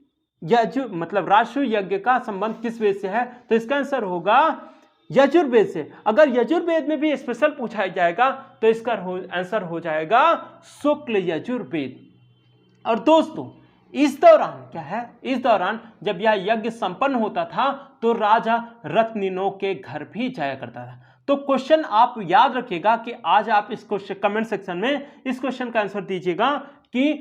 मतलब राजसूय यज्ञ का संबंध किस वेद से है? तो इसका आंसर होगा यजुर्वेद से। अगर यजुर्वेद में भी स्पेशल पूछा जाएगा तो इसका आंसर हो जाएगा शुक्ल यजुर्वेद। और दोस्तों इस दौरान क्या है? इस दौरान जब यह यज्ञ संपन्न होता था तो राजा रत्निनों के घर भी जाया करता था। तो क्वेश्चन आप याद रखिएगा कि आज आप इस क्वेश्चन कमेंट सेक्शन में इस क्वेश्चन का आंसर दीजिएगा कि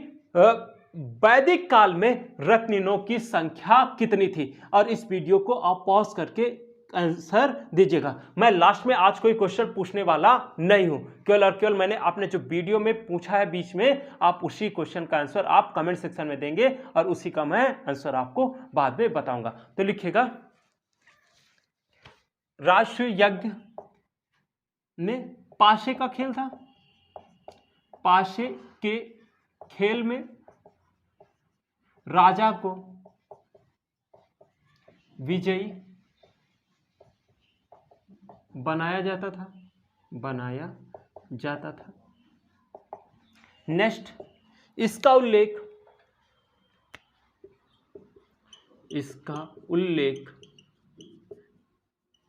वैदिक काल में रत्निनों की संख्या कितनी थी, और इस वीडियो को आप पॉज करके आंसर दीजिएगा। मैं लास्ट में आज कोई क्वेश्चन पूछने वाला नहीं हूं, केवल और केवल मैंने आपने जो वीडियो में पूछा है बीच में, आप उसी क्वेश्चन का आंसर आप कमेंट सेक्शन में देंगे और उसी का मैं आंसर आपको बाद में बताऊंगा। तो लिखिएगा, राजसूय यज्ञ में पाशे का खेल था। पाशे के खेल में राजा को विजयी बनाया जाता था। नेक्स्ट, इसका उल्लेख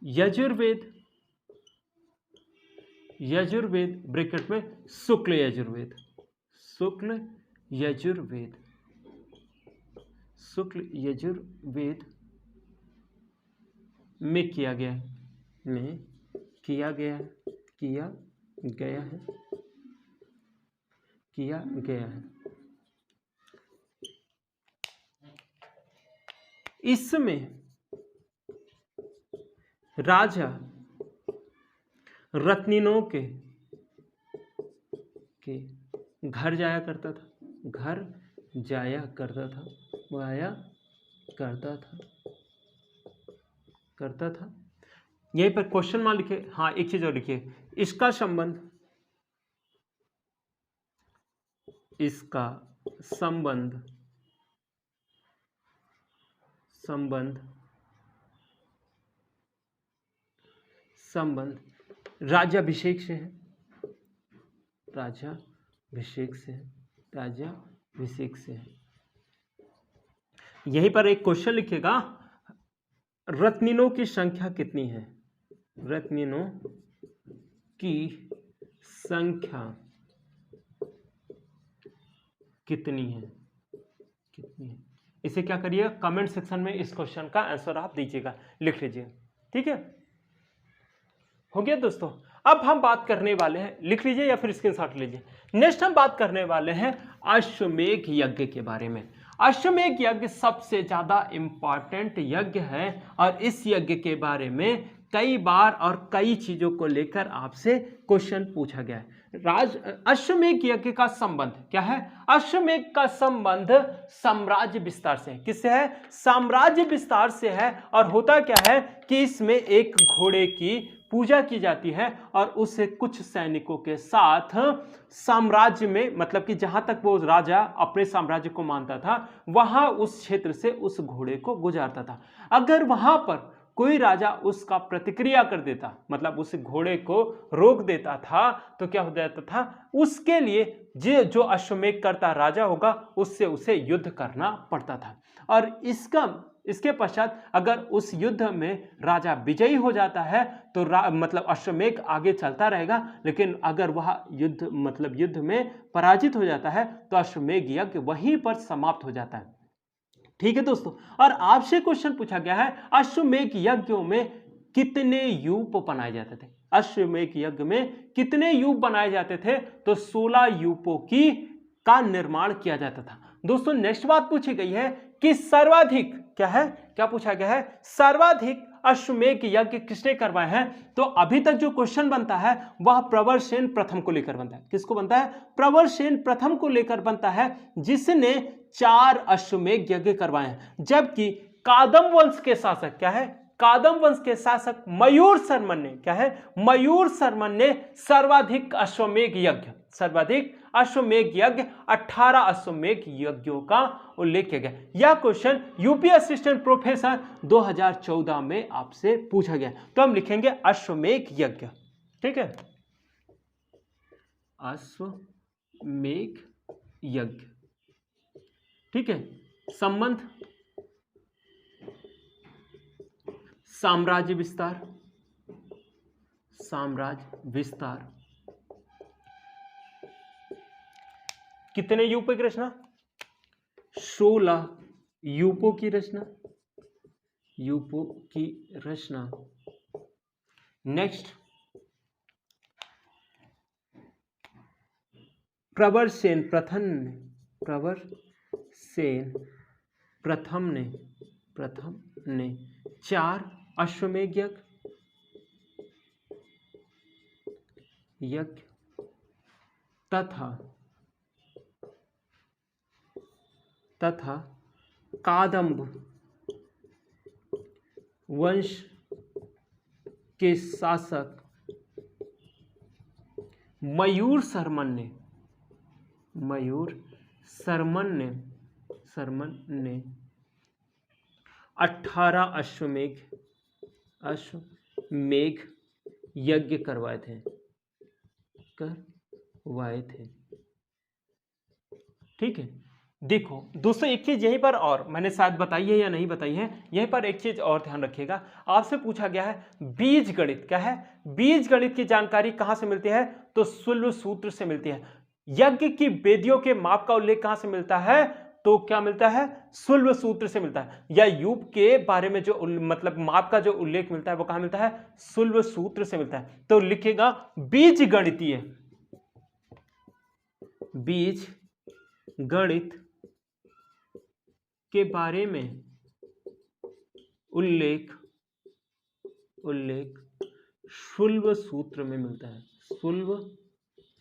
यजुर्वेद ब्रैकेट में शुक्ल यजुर्वेद में किया गया है। इसमें राजा रत्निनों के घर जाया करता था। यहीं पर क्वेश्चन मार्क लिखे। हाँ, एक चीज और लिखिए, इसका संबंध राज्याभिषेक से है। यहीं पर एक क्वेश्चन लिखिएगा, रत्निनों की संख्या कितनी है? रत्निनों की संख्या कितनी है? इसे क्या करिए, कमेंट सेक्शन में इस क्वेश्चन का आंसर आप दीजिएगा, लिख लीजिए। ठीक है, हो गया दोस्तों। अब हम बात करने वाले हैं, लिख लीजिए या फिर स्क्रीनशॉट लीजिए। नेक्स्ट हम बात करने वाले हैं अश्वमेध यज्ञ के बारे में। अश्वमेध यज्ञ सबसे ज्यादा इंपॉर्टेंट यज्ञ है और इस यज्ञ के बारे में कई बार और कई चीजों को लेकर आपसे क्वेश्चन पूछा गया है। अश्वमेध यज्ञ का संबंध क्या है? अश्वमेध का संबंध साम्राज्य विस्तार से है। किससे है? साम्राज्य विस्तार से है। और होता क्या है कि इसमें एक घोड़े की पूजा की जाती है और उसे कुछ सैनिकों के साथ साम्राज्य में, मतलब कि जहां तक वो राजा अपने साम्राज्य को मानता था, वहां उस क्षेत्र से उस घोड़े को गुजारता था। अगर वहां पर कोई राजा उसका प्रतिक्रिया कर देता, मतलब उस घोड़े को रोक देता था, तो क्या हो जाता था, उसके लिए जो अश्वमेध करता राजा होगा उससे उसे युद्ध करना पड़ता था। और इसके पश्चात अगर उस युद्ध में राजा विजयी हो जाता है तो मतलब अश्वमेध आगे चलता रहेगा, लेकिन अगर वह युद्ध में पराजित हो जाता है तो अश्वमेध यज्ञ वहीं पर समाप्त हो जाता है। ठीक है दोस्तों, और आपसे क्वेश्चन पूछा गया है अश्वमेध यज्ञों में कितने यूप बनाए जाते थे। अश्वमेध यज्ञ में कितने यूप बनाए जाते थे, तो 16 यूपों का निर्माण किया जाता था। दोस्तों नेक्स्ट बात पूछी गई है कि सर्वाधिक क्या पूछा गया है, सर्वाधिक अश्वमेध यज्ञ किसने करवाए हैं। तो अभी तक जो क्वेश्चन बनता है वह प्रवरसेन प्रथम को लेकर बनता है। किसको बनता है, प्रवरसेन प्रथम को लेकर बनता है, जिसने 4 अश्वमेध यज्ञ करवाए हैं। जबकि कादम वंश के शासक कादम वंश के शासक मयूर शर्मन ने सर्वाधिक अश्वमेध यज्ञ 18 अश्वमेध यज्ञों का उल्लेख किया गया। यह क्वेश्चन यूपी असिस्टेंट प्रोफेसर 2014 में आपसे पूछा गया। तो हम लिखेंगे अश्वमेध यज्ञ। ठीक है, अश्वमेध यज्ञ। ठीक है, संबंध साम्राज्य विस्तार। कितने यूपों की रचना, 16 यूपों की रचना। नेक्स्ट, प्रवरसेन प्रथम ने 4 अश्वमेध यज्ञ तथा कादम्ब वंश के शासक मयूर शर्मन ने 18 अश्वमेध यज्ञ करवाए थे। ठीक है, देखो दोस्तों एक चीज यहीं पर और मैंने शायद बताई है या नहीं बताई है, यहीं पर एक चीज और ध्यान रखिएगा। आपसे पूछा गया है बीजगणित। बीजगणित की जानकारी कहां से मिलती है, तो शुल्ब सूत्र से मिलती है। यज्ञ की वेदियों के माप का उल्लेख कहां से मिलता है, तो क्या मिलता है, शुल्ब सूत्र से मिलता है। या यूप के बारे में जो मतलब माप का जो उल्लेख मिलता है वो कहां मिलता है, शुल्ब सूत्र से मिलता है। तो लिखेगा बीजगणितीय के बारे में उल्लेख शुल्ब सूत्र में मिलता है, शुल्ब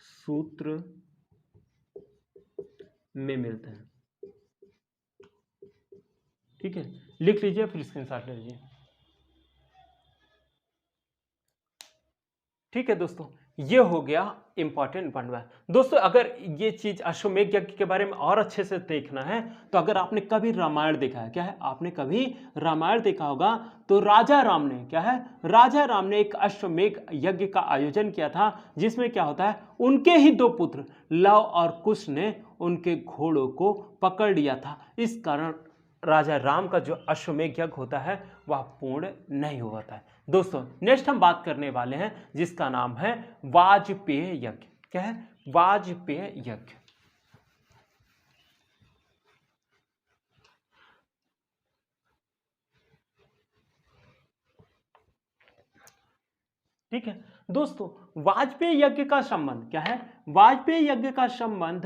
सूत्र में मिलता है। ठीक है, लिख लीजिए फिर स्क्रीनशॉट ले लीजिए। ठीक है दोस्तों, ये हो गया इंपॉर्टेंट बनवा। दोस्तों अगर ये चीज अश्वमेध यज्ञ के बारे में और अच्छे से देखना है तो अगर आपने कभी रामायण देखा है, क्या है, आपने कभी रामायण देखा होगा, तो राजा राम ने एक अश्वमेध यज्ञ का आयोजन किया था, जिसमें क्या होता है, उनके ही 2 पुत्र लव और कुश ने उनके घोड़ों को पकड़ लिया था। इस कारण राजा राम का जो अश्वमेध यज्ञ होता है वह पूर्ण नहीं होता है। दोस्तों नेक्स्ट हम बात करने वाले हैं जिसका नाम है वाजपेय यज्ञ। क्या है, वाजपेय यज्ञ। ठीक है दोस्तों, वाजपेय यज्ञ का संबंध क्या है, वाजपेय यज्ञ का संबंध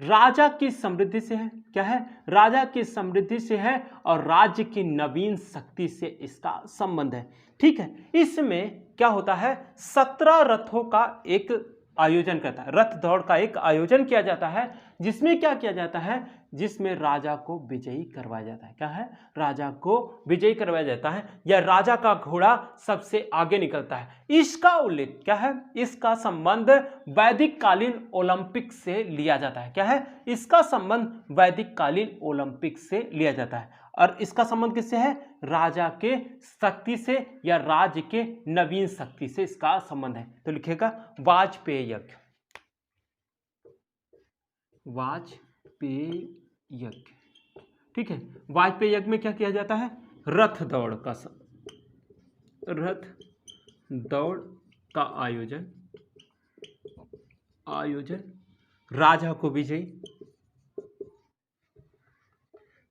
राजा की समृद्धि से है। क्या है, राजा की समृद्धि से है और राज्य की नवीन शक्ति से इसका संबंध है। ठीक है, इसमें क्या होता है, 17 रथों का एक आयोजन करता है, रथ दौड़ का एक आयोजन किया जाता है, जिसमें क्या किया जाता है, जिसमें राजा को विजयी करवाया जाता है। क्या है, राजा को विजयी करवाया जाता है या राजा का घोड़ा सबसे आगे निकलता है। इसका उल्लेख क्या है, इसका संबंध वैदिक कालीन ओलंपिक से लिया जाता है। क्या है, इसका संबंध वैदिक कालीन ओलंपिक से लिया जाता है। और इसका संबंध किससे है? राजा के शक्ति से या राज्य के नवीन शक्ति से इसका संबंध है। तो लिखेगा वाजपेय यज्ञ, वाजपेय यज्ञ। ठीक है, वाजपेय यज्ञ में क्या किया जाता है? रथ दौड़ का आयोजन, राजा को विजयी,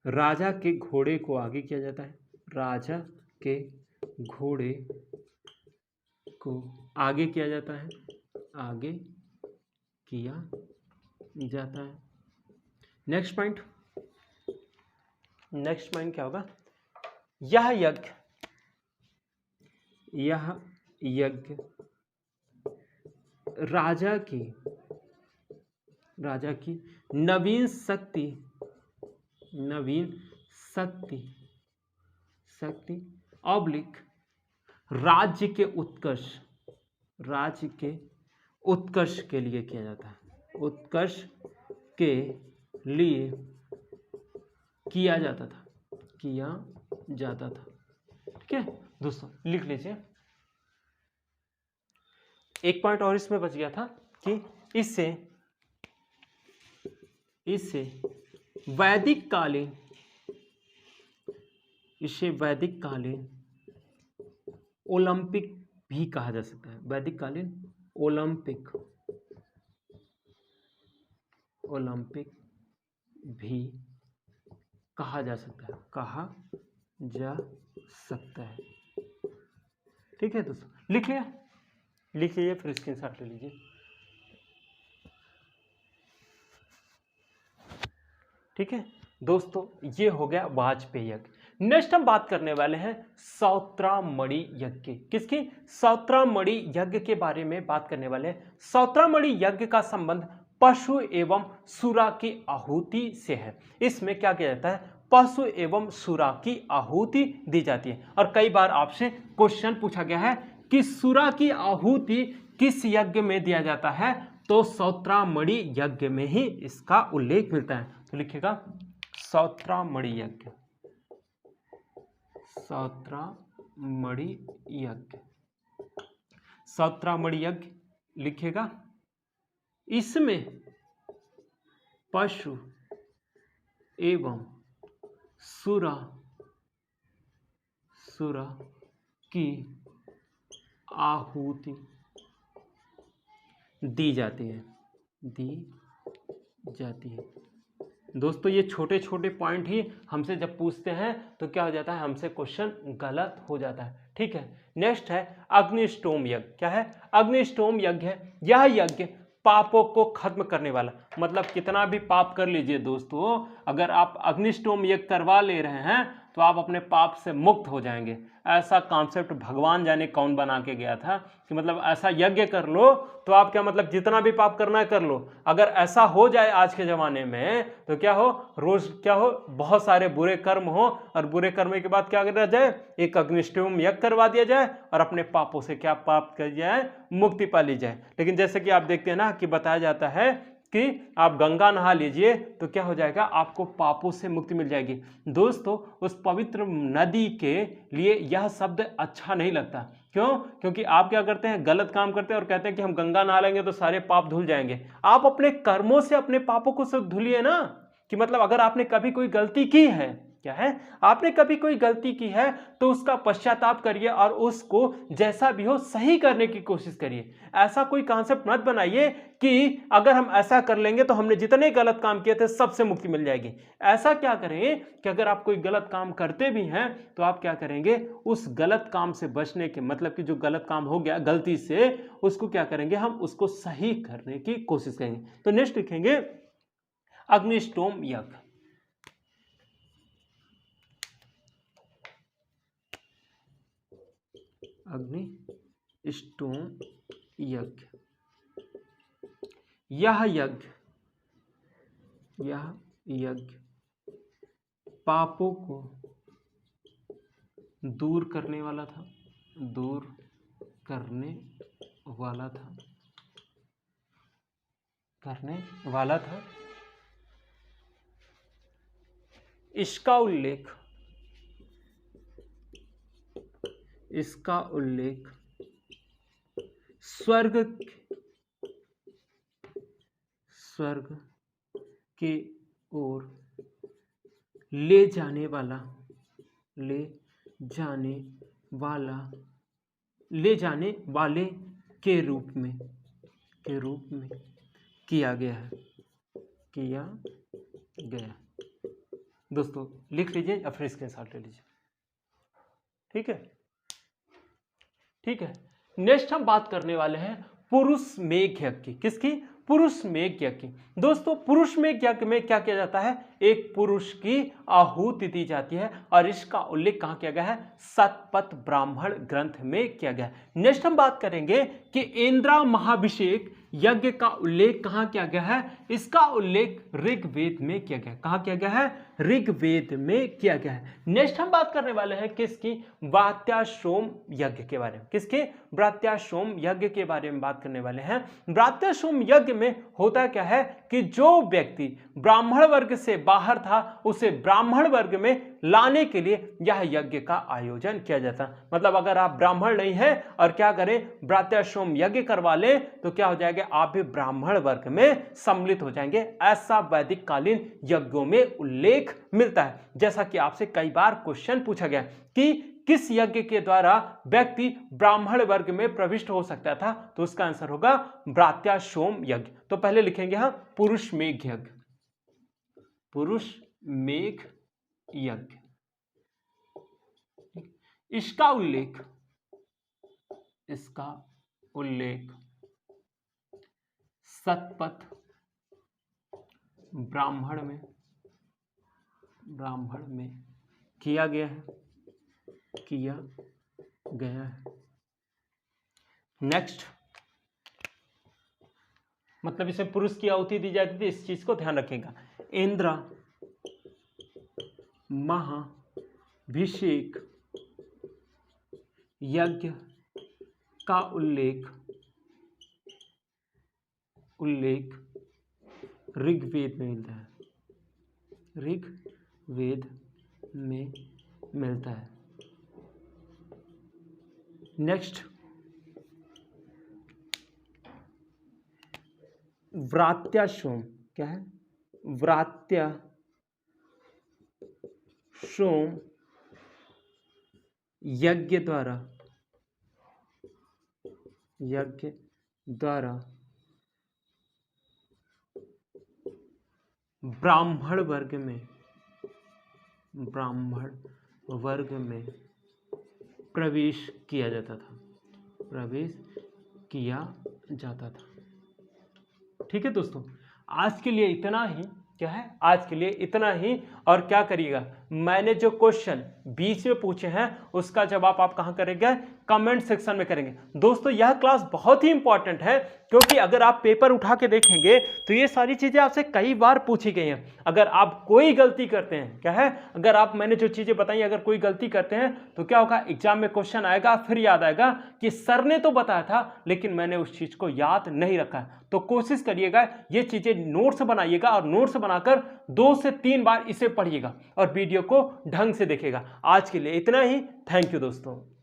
राजा के घोड़े को आगे किया जाता है, राजा के घोड़े को आगे किया जाता है, आगे किया जाता है। नेक्स्ट पॉइंट क्या होगा? यह यज्ञ राजा की नवीन शक्ति ऑब्लिक राज्य के उत्कर्ष के लिए किया जाता है, उत्कर्ष के लिए किया जाता था। ठीक है दोस्तों, लिख लीजिए। एक पॉइंट और इसमें बच गया था कि इससे वैदिक कालीन ओलंपिक भी कहा जा सकता है। वैदिक कालीन ओलंपिक भी कहा जा सकता है। ठीक है दोस्तों, लिख लीजिए फिर स्क्रीनशॉट ले लीजिए। ठीक है दोस्तों, ये हो गया वाजपेय यज्ञ। नेक्स्ट हम बात करने वाले हैं सौत्रामणि यज्ञ की। किसकी? सौत्रामणि यज्ञ के बारे में बात करने वाले हैं। सौत्रामणि यज्ञ का संबंध पशु एवं सुरा की आहुति से है। इसमें क्या किया जाता है? पशु एवं सुरा की आहुति दी जाती है। और कई बार आपसे क्वेश्चन पूछा गया है कि सुरा की आहुति किस यज्ञ में दिया जाता है? तो सौत्रामणि यज्ञ में ही इसका उल्लेख मिलता है। तो लिखिएगा सौत्रामणि यज्ञ, सौत्रामणि यज्ञ लिखिएगा। इसमें पशु एवं सुरा की आहुति दी जाती है। दोस्तों, ये छोटे छोटे पॉइंट ही हमसे जब पूछते हैं तो क्या हो जाता है? हमसे क्वेश्चन गलत हो जाता है। ठीक है, नेक्स्ट है अग्निष्टोम यज्ञ। क्या है? अग्निष्टोम यज्ञ है। यह यज्ञ पापों को खत्म करने वाला, मतलब कितना भी पाप कर लीजिए दोस्तों, अगर आप अग्निष्टोम यज्ञ करवा ले रहे हैं तो आप अपने पाप से मुक्त हो जाएंगे। ऐसा कॉन्सेप्ट भगवान जाने कौन बना के गया था कि मतलब ऐसा यज्ञ कर लो तो आप क्या मतलब जितना भी पाप करना है कर लो। अगर ऐसा हो जाए आज के ज़माने में तो क्या हो, रोज क्या हो, बहुत सारे बुरे कर्म हो और बुरे कर्म के बाद क्या करा जाए? एक अग्निष्टोम यज्ञ करवा दिया जाए और अपने पापों से क्या पाप कर जाए? मुक्ति पा ली जाए। लेकिन जैसे कि आप देखते हैं ना कि बताया जाता है कि आप गंगा नहा लीजिए तो क्या हो जाएगा? आपको पापों से मुक्ति मिल जाएगी। दोस्तों, उस पवित्र नदी के लिए यह शब्द अच्छा नहीं लगता। क्यों? क्योंकि आप क्या करते हैं? गलत काम करते हैं और कहते हैं कि हम गंगा नहा लेंगे तो सारे पाप धुल जाएंगे। आप अपने कर्मों से अपने पापों को सब धुलिए ना। कि मतलब अगर आपने कभी कोई गलती की है, क्या है, आपने कभी कोई गलती की है तो उसका पश्चाताप करिए और उसको जैसा भी हो सही करने की कोशिश करिए। ऐसा कोई कॉन्सेप्ट मत बनाइए कि अगर हम ऐसा कर लेंगे तो हमने जितने गलत काम किए थे सबसे मुक्ति मिल जाएगी। ऐसा क्या करें कि अगर आप कोई गलत काम करते भी हैं तो आप क्या करेंगे? उस गलत काम से बचने के मतलब कि जो गलत काम हो गया गलती से, उसको क्या करेंगे? हम उसको सही करने की कोशिश करेंगे। तो नेक्स्ट लिखेंगे अग्निष्टोम यज्ञ। अग्निष्टोम यज्ञ, यह यज्ञ पापों को दूर करने वाला था। इसका उल्लेख इसका उल्लेख स्वर्ग के ओर ले जाने वाले के रूप में किया गया। दोस्तों लिख लीजिए या फिर स्क्रीनशॉट ले लीजिए। ठीक है। नेक्स्ट हम बात करने वाले हैं पुरुष मेघ यज्ञ की। किसकी? पुरुष मेघ यज्ञ की। दोस्तों पुरुष मेघ यज्ञ में क्या किया जाता है? एक पुरुष की आहुति दी जाती है और इसका उल्लेख कहाँ किया गया है? शतपथ ब्राह्मण ग्रंथ में किया गया है। नेक्स्ट हम बात करेंगे कि इंद्रा महाभिषेक यज्ञ का उल्लेख कहाँ किया गया है? इसका उल्लेख ऋग्वेद में किया गया है। कहाँ किया गया है? ऋग्वेद में किया गया है। नेक्स्ट हम बात करने वाले हैं किसकी? व्रात्याश्रम यज्ञ के बारे में। किसके? व्रात्याश्रम यज्ञ के बारे में बात करने वाले हैं। व्रात्याश्रम यज्ञ में होता क्या है कि जो व्यक्ति ब्राह्मण वर्ग से बाहर था उसे ब्राह्मण वर्ग में लाने के लिए यह यज्ञ का आयोजन किया जाता है। मतलब अगर आप ब्राह्मण नहीं हैं और क्या करें, व्रात्याश्रम यज्ञ करवा लें तो क्या हो जाएगा? आप भी ब्राह्मण वर्ग में सम्मिलित हो जाएंगे। ऐसा वैदिक कालीन यज्ञों में उल्लेख मिलता है। जैसा कि आपसे कई बार क्वेश्चन पूछा गया कि किस यज्ञ के द्वारा व्यक्ति ब्राह्मण वर्ग में प्रविष्ट हो सकता था, तो उसका आंसर होगा व्रात्याश्रम यज्ञ। तो पहले लिखेंगे हम पुरुष मेघ यज्ञ। पुरुष मेघ यज्ञ, इसका उल्लेख शतपथ ब्राह्मण में किया गया है। नेक्स्ट, मतलब इसमें पुरुष की आहुति दी जाती थी, इस चीज को ध्यान रखिएगा। इंद्र महाभिषेक यज्ञ का उल्लेख ऋग्वेद में मिलता है। नेक्स्ट, व्रात्याश्रम क्या है? व्रात्याश्रम यज्ञ द्वारा ब्राह्मण वर्ग में प्रवेश किया जाता था। ठीक है दोस्तों, आज के लिए इतना ही। क्या है? आज के लिए इतना ही। और क्या करिएगा, मैंने जो क्वेश्चन बीच में पूछे हैं उसका जवाब आप कहां करेंगे? कमेंट सेक्शन में करेंगे। दोस्तों यह क्लास बहुत ही इंपॉर्टेंट है, क्योंकि अगर आप पेपर उठा के देखेंगे तो ये सारी चीजें आपसे कई बार पूछी गई हैं। अगर आप कोई गलती करते हैं, क्या है, अगर आप मैंने जो चीजें बताई अगर कोई गलती करते हैं तो क्या होगा? एग्जाम में क्वेश्चन आएगा, फिर याद आएगा कि सर ने तो बताया था लेकिन मैंने उस चीज को याद नहीं रखा है। तो कोशिश करिएगा ये चीजें नोट्स बनाइएगा और नोट्स बनाकर 2 से 3 बार इसे पढ़िएगा और वीडियो को ढंग से देखिएगा। आज के लिए इतना ही। थैंक यू दोस्तों।